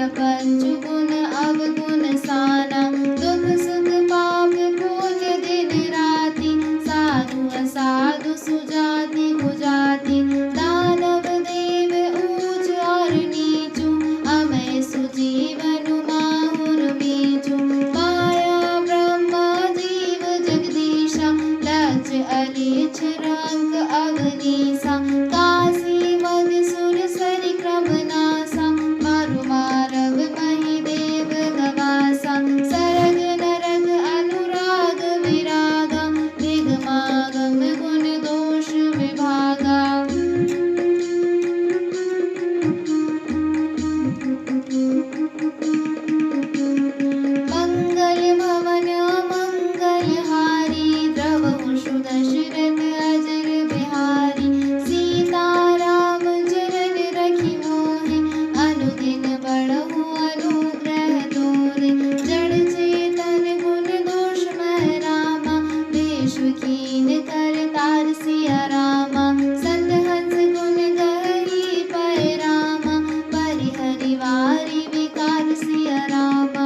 पंचगुण अवगुण साना, दुख सुख पाप पुण्य दिन राति, साधु असाधु सुजाति कुजाति, दानव देव ऊंच और नीचू, अमय सुजीवनु माहुर मीचू, माया ब्रह्मा जीव जगदीशा, लक्ष्य अलीच रंग अवनीसा, काशी मधुसुर सरिक्रम नासा, मारु मारव मही देव गवासा, सरग नरग अनुराग विरागा, निगमागम गुण दोष विभागा। मंगल भवन अमंगल हारी, द्रवहु सुदशरथ अजर बिहारी, सीता राम चरण रखी मोहि, अनुदिन बढ़हु अनुग्रह तोरे, जड़ चेतन गुण दोष मह रामा, देश कीन कर तार सिया रामा, संत हंस गुण गहरी पय रामा, परिहरि वारी विकार सिया रामा।